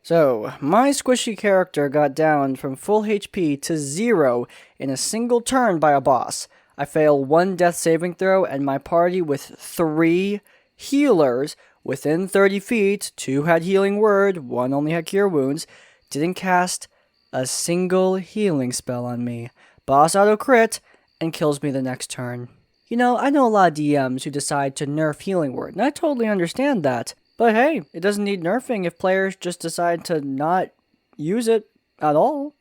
So, my squishy character got down from full HP to 0 in a single turn by a boss. I fail 1 death saving throw, and my party with 3 healers within 30 feet, 2 had healing word, 1 only had cure wounds, didn't cast a single healing spell on me. Boss auto crit and kills me the next turn. You know, I know a lot of DMs who decide to nerf healing word, and I totally understand that. But hey, it doesn't need nerfing if players just decide to not use it at all.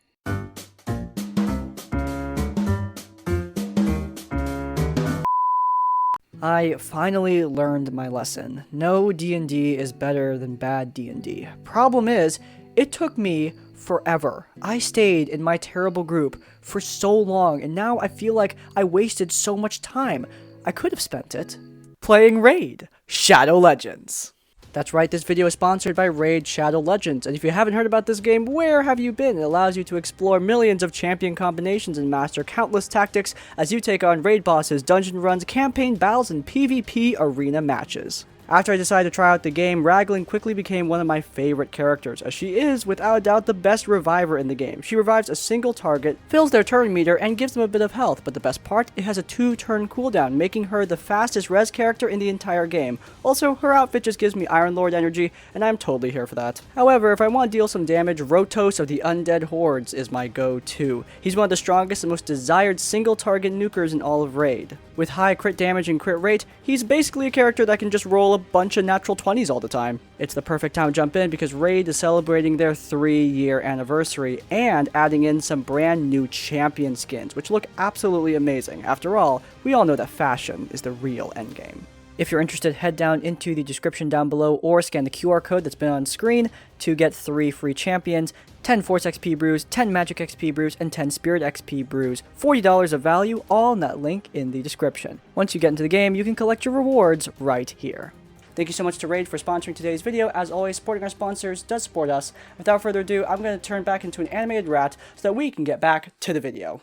I finally learned my lesson. No D&D is better than bad D&D. Problem is, it took me forever. I stayed in my terrible group for so long, and now I feel like I wasted so much time. I could have spent it playing Raid Shadow Legends. That's right, this video is sponsored by Raid Shadow Legends, and if you haven't heard about this game, where have you been? It allows you to explore millions of champion combinations and master countless tactics as you take on raid bosses, dungeon runs, campaign battles, and PvP arena matches. After I decided to try out the game, Raglan quickly became one of my favorite characters, as she is, without a doubt, the best reviver in the game. She revives a single target, fills their turn meter, and gives them a bit of health, but the best part, it has a 2-turn cooldown, making her the fastest res character in the entire game. Also, her outfit just gives me Iron Lord energy, and I'm totally here for that. However, if I want to deal some damage, Rotos of the Undead Hordes is my go-to. He's one of the strongest and most desired single-target nukers in all of Raid. With high crit damage and crit rate, he's basically a character that can just roll a bunch of natural 20s all the time. It's the perfect time to jump in because Raid is celebrating their 3-year anniversary and adding in some brand new champion skins, which look absolutely amazing. After all, we all know that fashion is the real endgame. If you're interested, head down into the description down below or scan the QR code that's been on screen to get 3 free champions, 10 Force XP brews, 10 Magic XP brews, and 10 Spirit XP brews. $40 of value, all in that link in the description. Once you get into the game, you can collect your rewards right here. Thank you so much to Raid for sponsoring today's video. As always, supporting our sponsors does support us. Without further ado, I'm going to turn back into an animated rat so that we can get back to the video.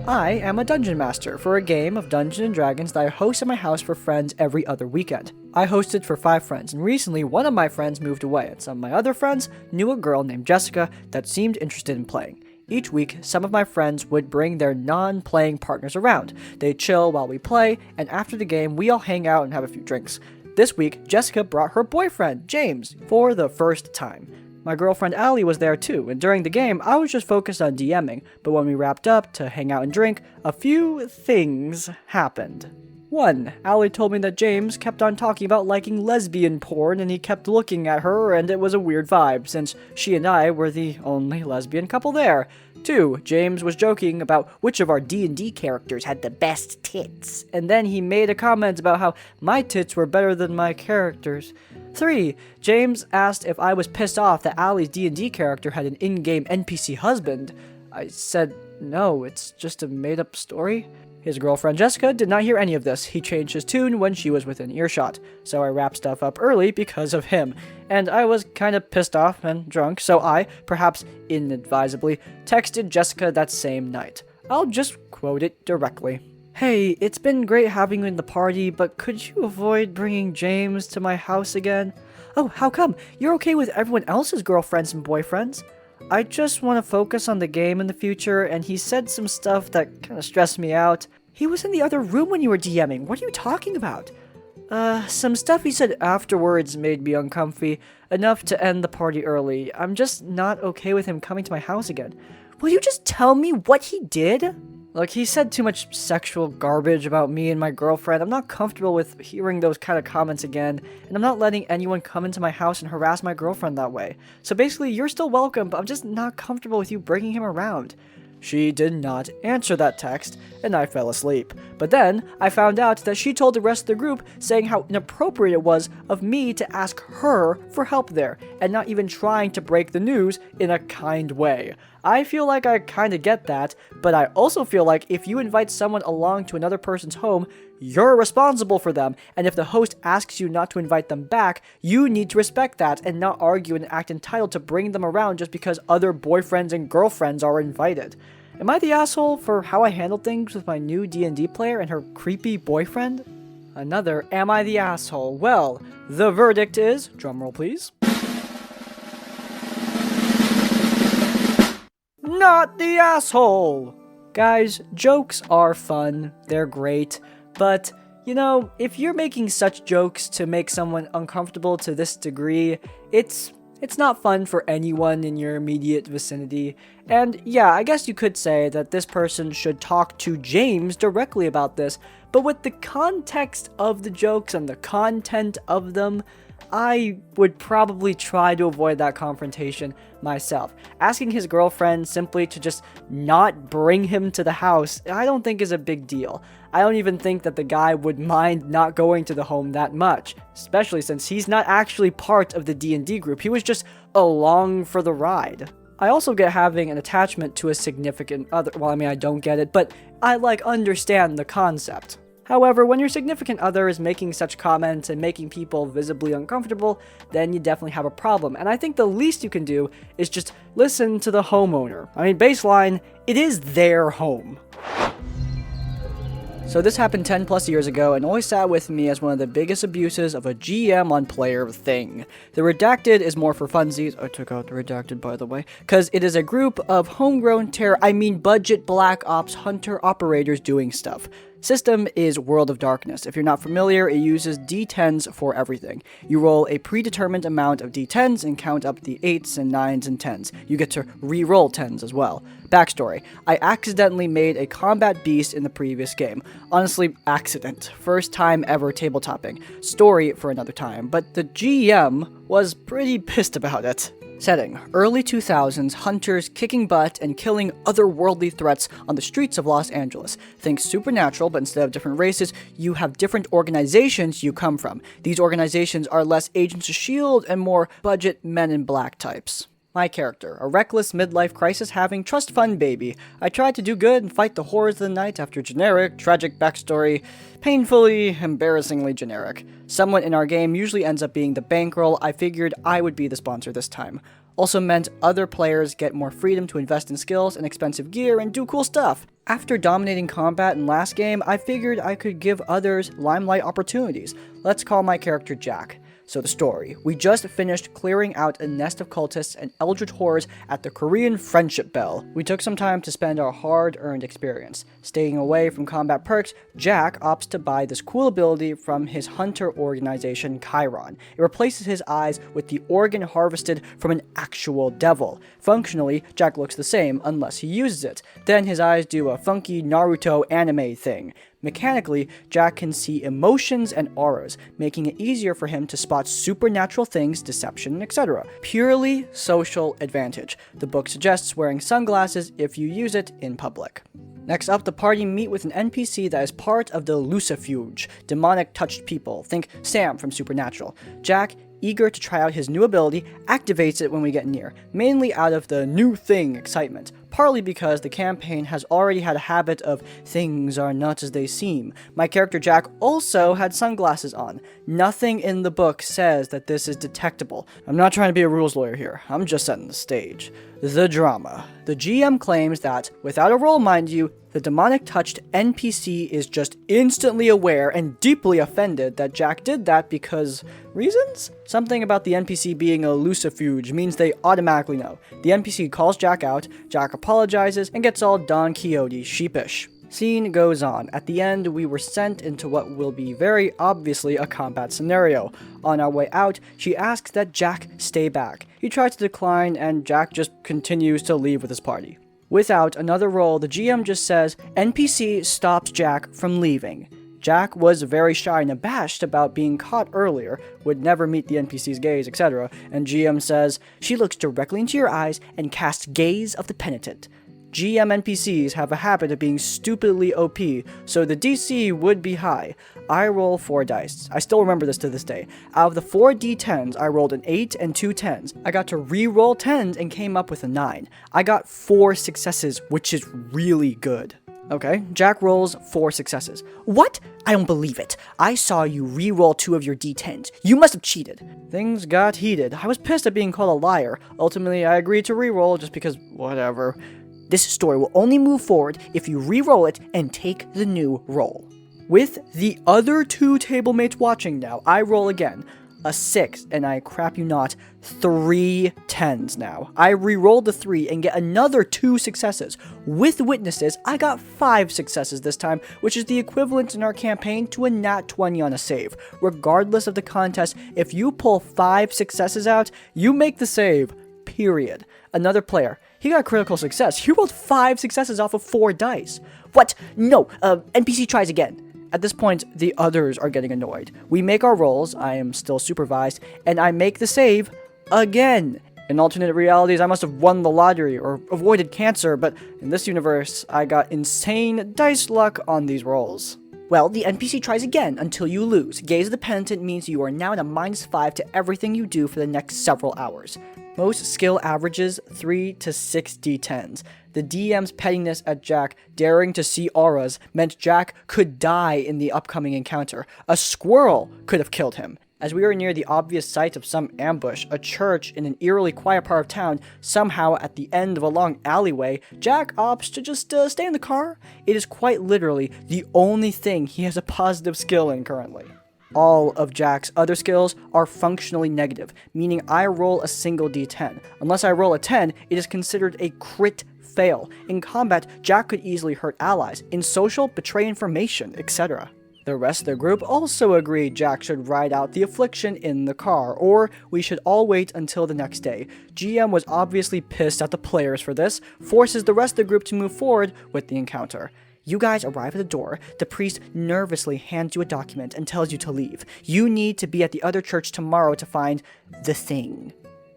I am a dungeon master for a game of Dungeons & Dragons that I host at my house for friends every other weekend. I hosted for 5 friends, and recently one of my friends moved away, and some of my other friends knew a girl named Jessica that seemed interested in playing. Each week, some of my friends would bring their non-playing partners around. They'd chill while we play, and after the game, we all hang out and have a few drinks. This week, Jessica brought her boyfriend, James, for the first time. My girlfriend Allie was there too, and during the game, I was just focused on DMing, but when we wrapped up to hang out and drink, a few things happened. 1. Allie told me that James kept on talking about liking lesbian porn, and he kept looking at her, and it was a weird vibe, since she and I were the only lesbian couple there. 2. James was joking about which of our D&D characters had the best tits, and then he made a comment about how my tits were better than my characters. 3. James asked if I was pissed off that Allie's D&D character had an in-game NPC husband. I said, no, it's just a made-up story. His girlfriend Jessica did not hear any of this. He changed his tune when she was within earshot, so I wrapped stuff up early because of him. And I was kind of pissed off and drunk, so I, perhaps inadvisably, texted Jessica that same night. I'll just quote it directly. Hey, it's been great having you in the party, but could you avoid bringing James to my house again? Oh, how come? You're okay with everyone else's girlfriends and boyfriends? I just want to focus on the game in the future, and he said some stuff that kind of stressed me out. He was in the other room when you were DMing. What are you talking about? Some stuff he said afterwards made me uncomfy, enough to end the party early. I'm just not okay with him coming to my house again. Will you just tell me what he did? Look, he said too much sexual garbage about me and my girlfriend. I'm not comfortable with hearing those kind of comments again, and I'm not letting anyone come into my house and harass my girlfriend that way. So basically, you're still welcome, but I'm just not comfortable with you bringing him around. She did not answer that text, and I fell asleep. But then, I found out that she told the rest of the group, saying how inappropriate it was of me to ask her for help there, and not even trying to break the news in a kind way. I feel like I kinda get that, but I also feel like if you invite someone along to another person's home, you're responsible for them, and if the host asks you not to invite them back, you need to respect that and not argue and act entitled to bring them around just because other boyfriends and girlfriends are invited. Am I the asshole for how I handled things with my new D&D player and her creepy boyfriend? Another Am I the Asshole? Well, the verdict is, drumroll please, not the asshole! Guys, jokes are fun, they're great, but, you know, if you're making such jokes to make someone uncomfortable to this degree, it's not fun for anyone in your immediate vicinity. And yeah, I guess you could say that this person should talk to James directly about this, but with the context of the jokes and the content of them, I would probably try to avoid that confrontation myself. Asking his girlfriend simply to just not bring him to the house, I don't think is a big deal. I don't even think that the guy would mind not going to the home that much, especially since he's not actually part of the D&D group, he was just along for the ride. I also get having an attachment to a significant other, well, I mean, I don't get it, but I, understand the concept. However, when your significant other is making such comments and making people visibly uncomfortable, then you definitely have a problem. And I think the least you can do is just listen to the homeowner. I mean, baseline, it is their home. So this happened 10 plus years ago and always sat with me as one of the biggest abuses of a GM on player thing. The redacted is more for funsies, I took out the redacted by the way, because it is a group of homegrown budget black ops hunter operators doing stuff. System is World of Darkness. If you're not familiar, it uses d10s for everything. You roll a predetermined amount of d10s and count up the 8s and 9s and 10s. You get to re-roll 10s as well. Backstory. I accidentally made a combat beast in the previous game. Honestly, accident. First time ever tabletopping. Story for another time, but the GM was pretty pissed about it. Setting: early 2000s, hunters kicking butt and killing otherworldly threats on the streets of Los Angeles. Think supernatural, but instead of different races, you have different organizations you come from. These organizations are less Agents of S.H.I.E.L.D. and more budget Men in Black types. My character, a reckless midlife crisis having trust fund baby. I tried to do good and fight the horrors of the night after generic, tragic backstory, painfully, embarrassingly generic. Someone in our game usually ends up being the bankroll. I figured I would be the sponsor this time. Also meant other players get more freedom to invest in skills and expensive gear and do cool stuff. After dominating combat in last game, I figured I could give others limelight opportunities. Let's call my character Jack. So the story. We just finished clearing out a nest of cultists and eldritch horrors at the Korean Friendship Bell. We took some time to spend our hard-earned experience. Staying away from combat perks, Jack opts to buy this cool ability from his hunter organization, Chiron. It replaces his eyes with the organ harvested from an actual devil. Functionally, Jack looks the same unless he uses it. Then his eyes do a funky Naruto anime thing. Mechanically, Jack can see emotions and auras, making it easier for him to spot supernatural things, deception, etc. Purely social advantage. The book suggests wearing sunglasses if you use it in public. Next up, the party meet with an NPC that is part of the Lucifuge, demonic touched people. Think Sam from Supernatural. Jack, eager to try out his new ability, activates it when we get near, mainly out of the new thing excitement, partly because the campaign has already had a habit of things are not as they seem. My character Jack also had sunglasses on. Nothing in the book says that this is detectable. I'm not trying to be a rules lawyer here, I'm just setting the stage. The drama. The GM claims that, without a roll mind you, the demonic-touched NPC is just instantly aware and deeply offended that Jack did that because... reasons? Something about the NPC being a lucifuge means they automatically know. The NPC calls Jack out, Jack apologizes, and gets all Don Quixote sheepish. Scene goes on. At the end, we were sent into what will be very obviously a combat scenario. On our way out, she asks that Jack stay back. He tries to decline, and Jack just continues to leave with his party. Without another roll, the GM just says, NPC stops Jack from leaving. Jack was very shy and abashed about being caught earlier, would never meet the NPC's gaze, etc., and GM says, she looks directly into your eyes and casts Gaze of the Penitent. GM NPCs have a habit of being stupidly OP, so the DC would be high. I roll 4 dice. I still remember this to this day. Out of the 4 d10s, I rolled an 8 and 2 10s. I got to re-roll 10s and came up with a 9. I got 4 successes, which is really good. Okay, Jack rolls 4 successes. What? I don't believe it. I saw you re-roll 2 of your d10s. You must have cheated. Things got heated. I was pissed at being called a liar. Ultimately, I agreed to re-roll just because whatever. This story will only move forward if you re-roll it and take the new roll. With the other 2 table mates watching now, I roll again. A 6, and I crap you not, 3 10s now. I re-rolled the 3 and get another 2 successes. With witnesses, I got 5 successes this time, which is the equivalent in our campaign to a nat 20 on a save. Regardless of the contest, if you pull 5 successes out, you make the save, period. Another player, he got critical success. He rolled 5 successes off of 4 dice. What? No, NPC tries again. At this point, the others are getting annoyed. We make our rolls, I am still supervised, and I make the save again. In alternate realities, I must have won the lottery or avoided cancer, but in this universe, I got insane dice luck on these rolls. Well, the NPC tries again until you lose. Gaze of the Penitent means you are now at a -5 to everything you do for the next several hours. Most skill averages 3 to 6 d10s. The DM's pettiness at Jack daring to see auras meant Jack could die in the upcoming encounter. A squirrel could have killed him. As we are near the obvious site of some ambush, a church in an eerily quiet part of town, somehow at the end of a long alleyway, Jack opts to just stay in the car. It is quite literally the only thing he has a positive skill in currently. All of Jack's other skills are functionally negative, meaning I roll a single d10. Unless I roll a 10, it is considered a crit fail. In combat, Jack could easily hurt allies. In social, betray information, etc. The rest of the group also agreed Jack should ride out the affliction in the car, or we should all wait until the next day. GM was obviously pissed at the players for this, forces the rest of the group to move forward with the encounter. You guys arrive at the door, the priest nervously hands you a document and tells you to leave. You need to be at the other church tomorrow to find the thing.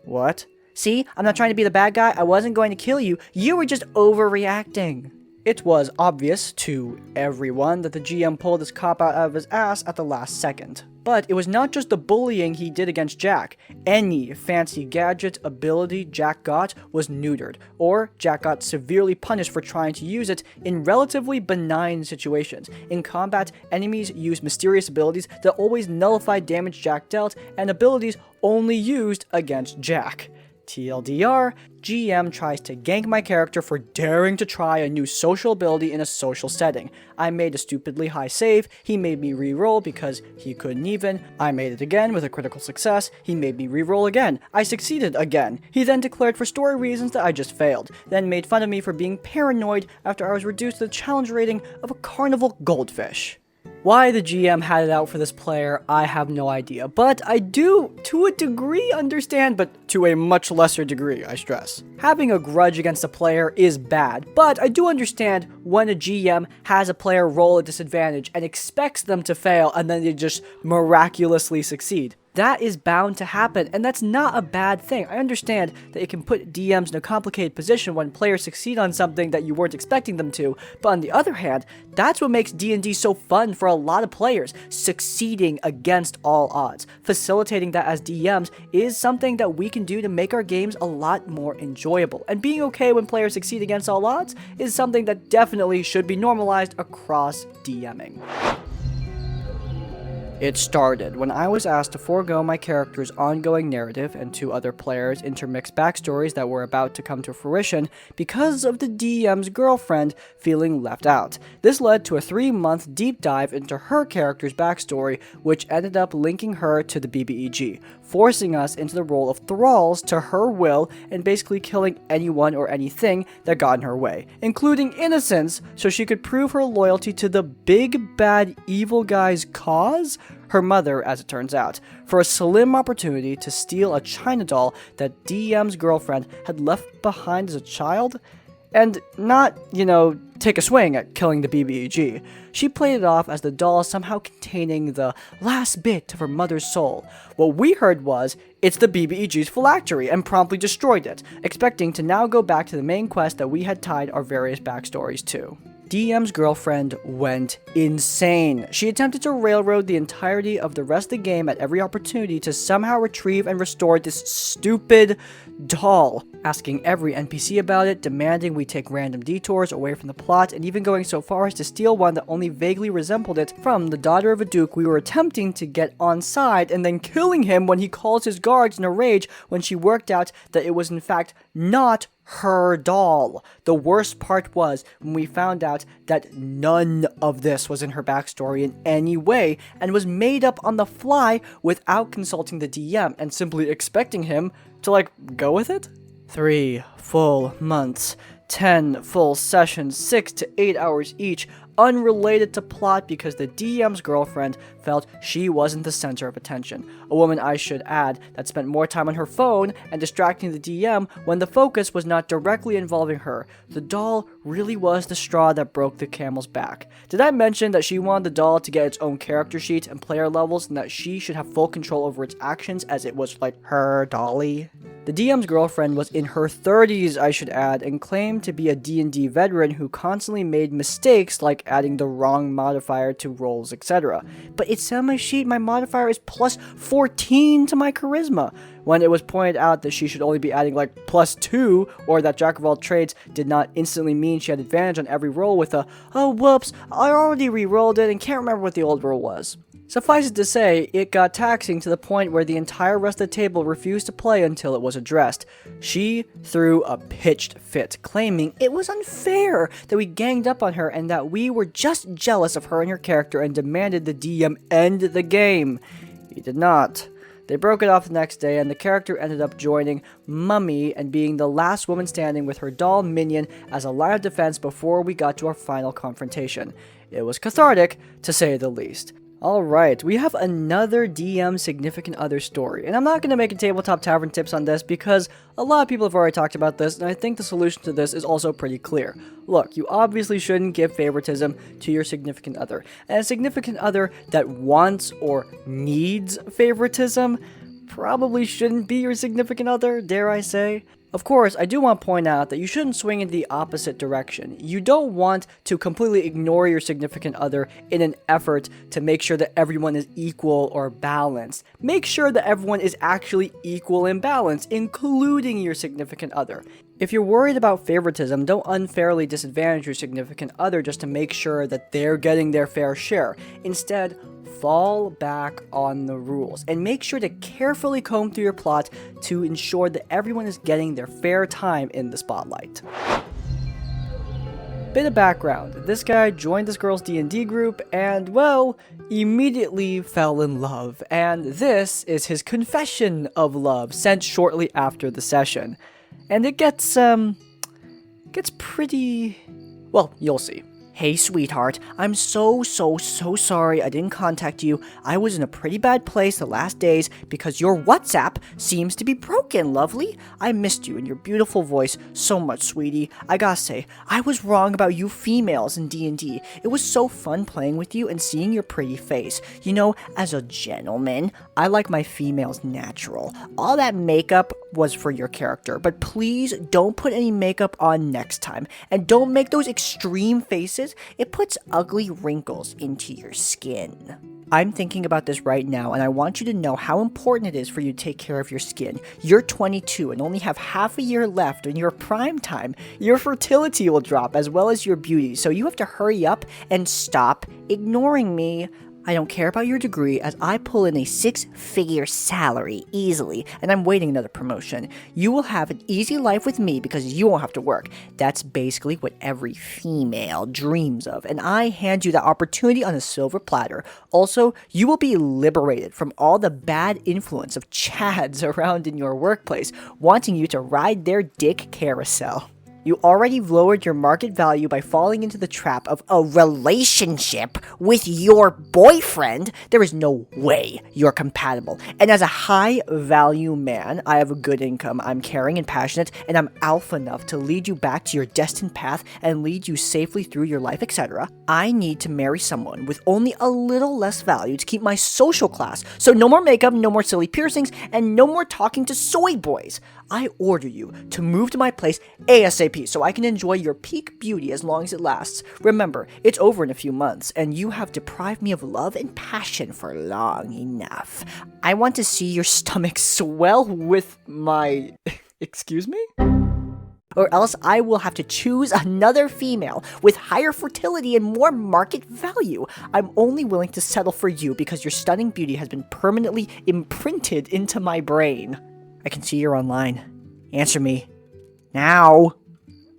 What? See, I'm not trying to be the bad guy, I wasn't going to kill you, you were just overreacting. It was obvious to everyone that the GM pulled this cop-out of his ass at the last second. But it was not just the bullying he did against Jack. Any fancy gadget ability Jack got was neutered, or Jack got severely punished for trying to use it in relatively benign situations. In combat, enemies use mysterious abilities that always nullify damage Jack dealt, and abilities only used against Jack. TLDR, GM tries to gank my character for daring to try a new social ability in a social setting. I made a stupidly high save, he made me re-roll because he couldn't even. I made it again with a critical success, he made me re-roll again. I succeeded again. He then declared for story reasons that I just failed, then made fun of me for being paranoid after I was reduced to the challenge rating of a carnival goldfish. Why the GM had it out for this player, I have no idea, but I do, to a degree, understand, but to a much lesser degree, I stress. Having a grudge against a player is bad, but I do understand when a GM has a player roll a disadvantage and expects them to fail and then they just miraculously succeed. That is bound to happen, and that's not a bad thing. I understand that it can put DMs in a complicated position when players succeed on something that you weren't expecting them to, but on the other hand, that's what makes D&D so fun for a lot of players, succeeding against all odds. Facilitating that as DMs is something that we can do to make our games a lot more enjoyable, and being okay when players succeed against all odds is something that definitely should be normalized across DMing. It started when I was asked to forego my character's ongoing narrative and 2 other players' intermixed backstories that were about to come to fruition because of the DM's girlfriend feeling left out. This led to a 3-month deep dive into her character's backstory, which ended up linking her to the BBEG, forcing us into the role of thralls to her will and basically killing anyone or anything that got in her way, including innocents, so she could prove her loyalty to the big bad evil guy's cause? Her mother, as it turns out, for a slim opportunity to steal a China doll that DM's girlfriend had left behind as a child, and not, take a swing at killing the BBEG. She played it off as the doll somehow containing the last bit of her mother's soul. What we heard was, it's the BBEG's phylactery, and promptly destroyed it, expecting to now go back to the main quest that we had tied our various backstories to. DM's girlfriend went insane. She attempted to railroad the entirety of the rest of the game at every opportunity to somehow retrieve and restore this stupid doll, asking every NPC about it, demanding we take random detours away from the plot, and even going so far as to steal one that only vaguely resembled it from the daughter of a duke we were attempting to get on side, and then killing him when he calls his guards in a rage when she worked out that it was in fact not her doll. The worst part was when we found out that none of this was in her backstory in any way and was made up on the fly without consulting the DM and simply expecting him to, go with it. 3 full months, 10 full sessions, 6 to 8 hours each, unrelated to plot because the DM's girlfriend felt she wasn't the center of attention. A woman, I should add, that spent more time on her phone and distracting the DM when the focus was not directly involving her. The doll really was the straw that broke the camel's back. Did I mention that she wanted the doll to get its own character sheet and player levels and that she should have full control over its actions as it was her dolly? The DM's girlfriend was in her 30s, I should add, and claimed to be a D&D veteran who constantly made mistakes like adding the wrong modifier to rolls, etc. But it said on my sheet my modifier is plus 14 to my charisma, when it was pointed out that she should only be adding plus 2, or that jack of all trades did not instantly mean she had advantage on every roll with a, oh whoops, I already re-rolled it and can't remember what the old roll was. Suffice it to say, it got taxing to the point where the entire rest of the table refused to play until it was addressed. She threw a pitched fit, claiming it was unfair that we ganged up on her and that we were just jealous of her and her character and demanded the DM end the game. He did not. They broke it off the next day, and the character ended up joining Mummy and being the last woman standing with her doll minion as a line of defense before we got to our final confrontation. It was cathartic, to say the least. Alright, we have another DM significant other story, and I'm not going to make a tabletop tavern tips on this because a lot of people have already talked about this, and I think the solution to this is also pretty clear. Look, you obviously shouldn't give favoritism to your significant other, and a significant other that wants or needs favoritism probably shouldn't be your significant other, dare I say. Of course, I do want to point out that you shouldn't swing in the opposite direction. You don't want to completely ignore your significant other in an effort to make sure that everyone is equal or balanced. Make sure that everyone is actually equal and balanced, including your significant other. If you're worried about favoritism, don't unfairly disadvantage your significant other just to make sure that they're getting their fair share. Instead, fall back on the rules and make sure to carefully comb through your plot to ensure that everyone is getting their fair time in the spotlight. Bit of background, this guy joined this girl's D&D group and, well, immediately fell in love, and this is his confession of love sent shortly after the session. And it gets pretty, well, you'll see. Hey sweetheart, I'm so sorry I didn't contact you. I was in a pretty bad place the last days because your WhatsApp seems to be broken, lovely. I missed you and your beautiful voice so much, sweetie. I gotta say, I was wrong about you females in D&D. It was so fun playing with you and seeing your pretty face. You know, as a gentleman, I like my females natural. All that makeup was for your character, but please don't put any makeup on next time. And don't make those extreme faces. It puts ugly wrinkles into your skin. I'm thinking about this right now, and I want you to know how important it is for you to take care of your skin. You're 22 and only have half a year left in your prime time. Your fertility will drop as well as your beauty, so you have to hurry up and stop ignoring me. I don't care about your degree as I pull in a 6-figure salary easily and I'm waiting another promotion. You will have an easy life with me because you won't have to work. That's basically what every female dreams of, and I hand you that opportunity on a silver platter. Also, you will be liberated from all the bad influence of chads around in your workplace wanting you to ride their dick carousel. You already lowered your market value by falling into the trap of a relationship with your boyfriend. There is no way you're compatible. And as a high-value man, I have a good income, I'm caring and passionate, and I'm alpha enough to lead you back to your destined path and lead you safely through your life, etc. I need to marry someone with only a little less value to keep my social class. So no more makeup, no more silly piercings, and no more talking to soy boys. I order you to move to my place ASAP so I can enjoy your peak beauty as long as it lasts. Remember, it's over in a few months, and you have deprived me of love and passion for long enough. I want to see your stomach swell with my... excuse me? Or else I will have to choose another female with higher fertility and more market value. I'm only willing to settle for you because your stunning beauty has been permanently imprinted into my brain. I can see you're online. Answer me. Now!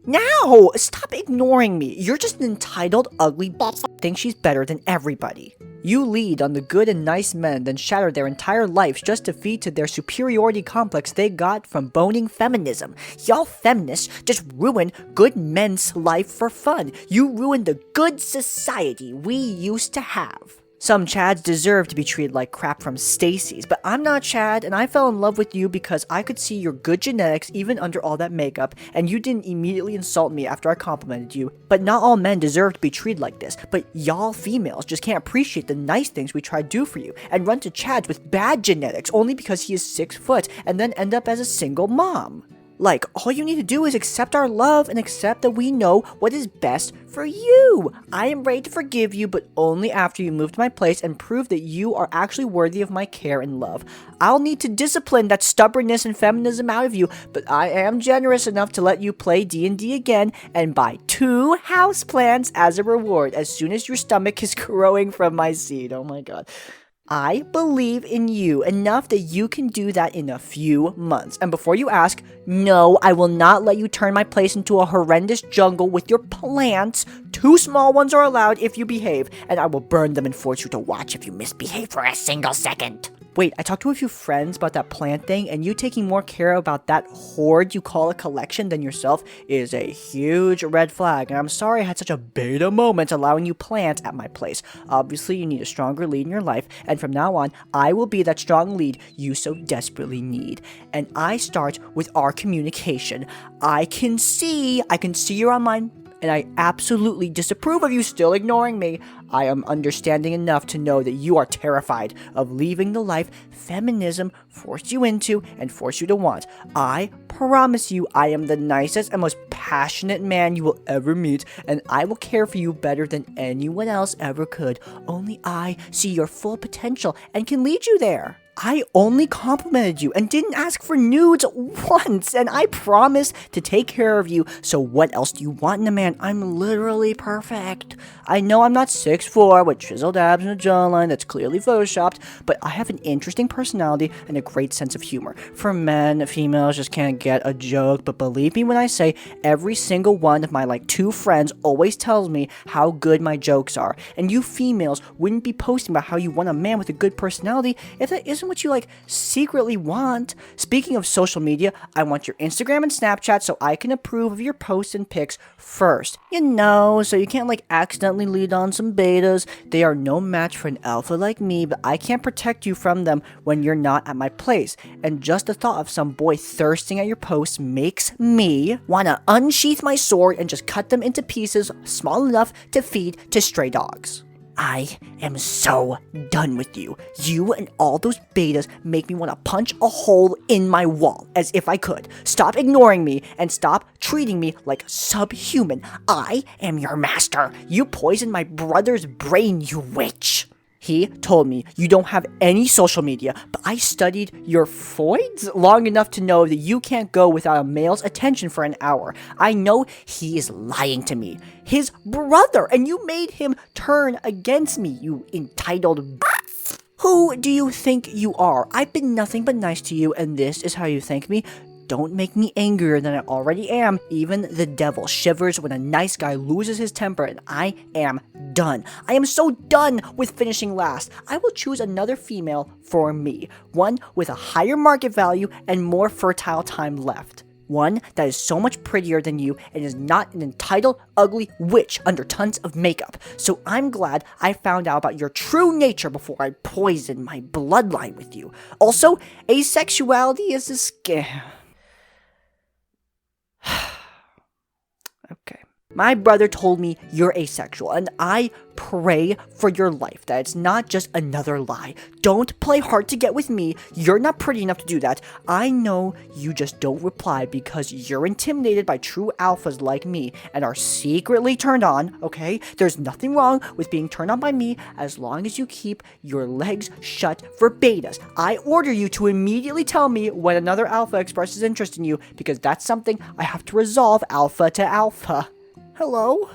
Now! Stop ignoring me. You're just an entitled, ugly bitch that thinks she's better than everybody. You lead on the good and nice men, then shatter their entire lives just to feed to their superiority complex they got from boning feminism. Y'all feminists just ruin good men's life for fun. You ruin the good society we used to have. Some Chads deserve to be treated like crap from Stacy's, but I'm not Chad, and I fell in love with you because I could see your good genetics even under all that makeup, and you didn't immediately insult me after I complimented you. But not all men deserve to be treated like this, but y'all females just can't appreciate the nice things we try to do for you, and run to Chads with bad genetics only because he is 6 foot, and then end up as a single mom. Like, all you need to do is accept our love and accept that we know what is best for you. I am ready to forgive you, but only after you move to my place and prove that you are actually worthy of my care and love. I'll need to discipline that stubbornness and feminism out of you, but I am generous enough to let you play D&D again and buy 2 houseplants as a reward as soon as your stomach is growing from my seed. Oh my god. I believe in you enough that you can do that in a few months. And before you ask, no, I will not let you turn my place into a horrendous jungle with your plants. 2 small ones are allowed if you behave, and I will burn them and force you to watch if you misbehave for a single second. Wait, I talked to a few friends about that plant thing, and you taking more care about that hoard you call a collection than yourself is a huge red flag, and I'm sorry I had such a beta moment allowing you plant at my place. Obviously, you need a stronger lead in your life, and from now on, I will be that strong lead you so desperately need. And I start with our communication. I can see you're online, and I absolutely disapprove of you still ignoring me. I am understanding enough to know that you are terrified of leaving the life feminism forced you into and forced you to want. I promise you I am the nicest and most passionate man you will ever meet, and I will care for you better than anyone else ever could. Only I see your full potential and can lead you there. I only complimented you and didn't ask for nudes once, and I promise to take care of you, so what else do you want in a man? I'm literally perfect. I know I'm not 6'4", with chiseled abs and a jawline that's clearly photoshopped, but I have an interesting personality and a great sense of humor. For men, females just can't get a joke, but believe me when I say every single one of my 2 friends always tells me how good my jokes are, and you females wouldn't be posting about how you want a man with a good personality if that isn't what you secretly want. Speaking of social media, I want your Instagram and Snapchat so I can approve of your posts and pics first. So you can't accidentally lead on some betas. They are no match for an alpha like me, but I can't protect you from them when you're not at my place. And just the thought of some boy thirsting at your posts makes me wanna unsheath my sword and just cut them into pieces small enough to feed to stray dogs. I am so done with you. You and all those betas make me want to punch a hole in my wall, as if I could. Stop ignoring me and stop treating me like subhuman. I am your master. You poisoned my brother's brain, you witch. He told me you don't have any social media, but I studied your foids long enough to know that you can't go without a male's attention for an hour. I know he is lying to me. His brother, and you made him turn against me, you entitled Who do you think you are? I've been nothing but nice to you, and this is how you thank me? Don't make me angrier than I already am. Even the devil shivers when a nice guy loses his temper, and I am done. I am so done with finishing last. I will choose another female for me. One with a higher market value and more fertile time left. One that is so much prettier than you and is not an entitled, ugly witch under tons of makeup. So I'm glad I found out about your true nature before I poisoned my bloodline with you. Also, asexuality is a scam. Okay. My brother told me you're asexual, and I pray for your life that it's not just another lie. Don't play hard to get with me. You're not pretty enough to do that. I know you just don't reply because you're intimidated by true alphas like me and are secretly turned on, okay? There's nothing wrong with being turned on by me as long as you keep your legs shut for betas. I order you to immediately tell me when another alpha expresses interest in you because that's something I have to resolve alpha to alpha. Hello?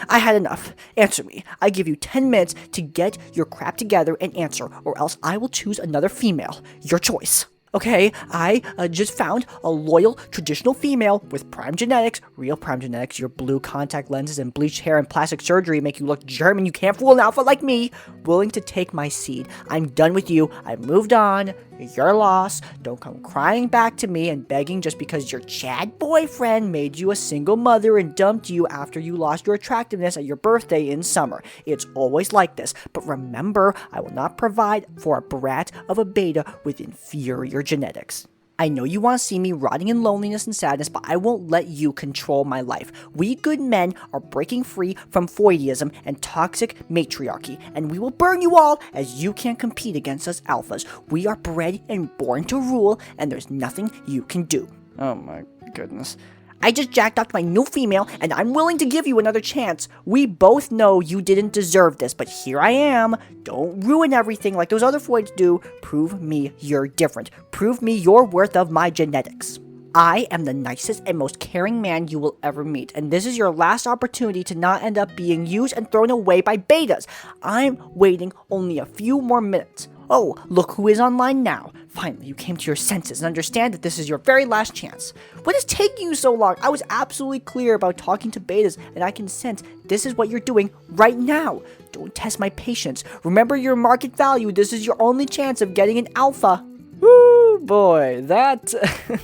I had enough. Answer me. I give you 10 minutes to get your crap together and answer, or else I will choose another female. Your choice. Okay, I just found a loyal, traditional female with prime genetics, real prime genetics. Your blue contact lenses and bleached hair and plastic surgery make you look German. You can't fool an alpha like me. Willing to take my seed. I'm done with you. I moved on. Your loss. Don't come crying back to me and begging just because your Chad boyfriend made you a single mother and dumped you after you lost your attractiveness at your birthday in summer. It's always like this. But remember, I will not provide for a brat of a beta with inferior genetics. I know you want to see me rotting in loneliness and sadness, but I won't let you control my life. We good men are breaking free from Freudism and toxic matriarchy, and we will burn you all as you can't compete against us alphas. We are bred and born to rule, and there's nothing you can do. Oh my goodness. I just jacked off my new female, and I'm willing to give you another chance. We both know you didn't deserve this, but here I am. Don't ruin everything like those other Floyds do. Prove me you're different. Prove me you're worth of my genetics. I am the nicest and most caring man you will ever meet, and this is your last opportunity to not end up being used and thrown away by betas. I'm waiting only a few more minutes. Oh, look who is online now. Finally, you came to your senses and understand that this is your very last chance. What is taking you so long? I was absolutely clear about talking to betas, and I can sense this is what you're doing right now. Don't test my patience. Remember your market value. This is your only chance of getting an alpha. Woo, boy, that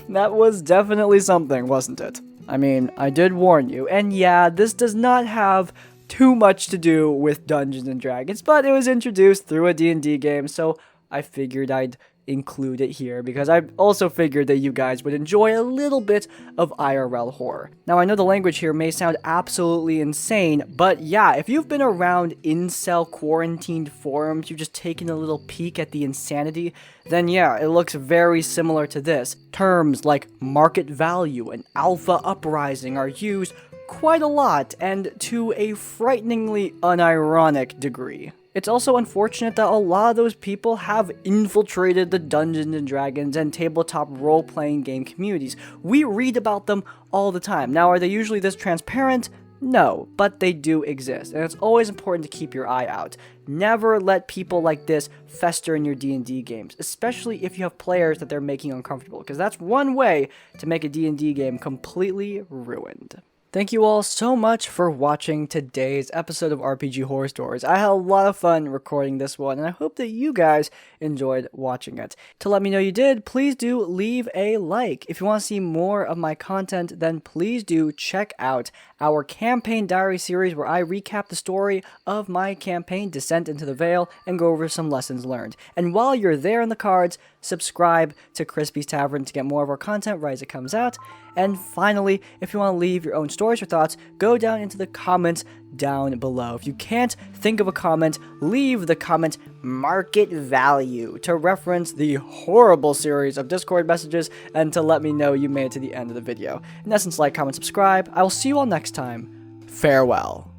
was definitely something, wasn't it? I mean, I did warn you, and yeah, this does not have too much to do with Dungeons and Dragons, but it was introduced through a D&D game, so I figured I'd include it here because I also figured that you guys would enjoy a little bit of IRL horror. Now, I know the language here may sound absolutely insane, but yeah, if you've been around incel quarantined forums, you've just taken a little peek at the insanity, then yeah, it looks very similar to this. Terms like market value and alpha uprising are used quite a lot, and to a frighteningly unironic degree. It's also unfortunate that a lot of those people have infiltrated the Dungeons and Dragons and tabletop role-playing game communities. We read about them all the time. Now, are they usually this transparent? No, but they do exist, and it's always important to keep your eye out. Never let people like this fester in your D&D games, especially if you have players that they're making uncomfortable, because that's one way to make a D&D game completely ruined. Thank you all so much for watching today's episode of RPG Horror Stories. I had a lot of fun recording this one, and I hope that you guys enjoyed watching it. To let me know you did, please do leave a like. If you want to see more of my content, then please do check out our campaign diary series where I recap the story of my campaign, Descent into the Veil, and go over some lessons learned. And while you're there in the cards, subscribe to Crispy's Tavern to get more of our content right as it comes out. And finally, if you want to leave your own stories or thoughts, go down into the comments down below. If you can't think of a comment, leave the comment market value to reference the horrible series of Discord messages and to let me know you made it to the end of the video. In essence, like, comment, subscribe. I will see you all next time. Farewell.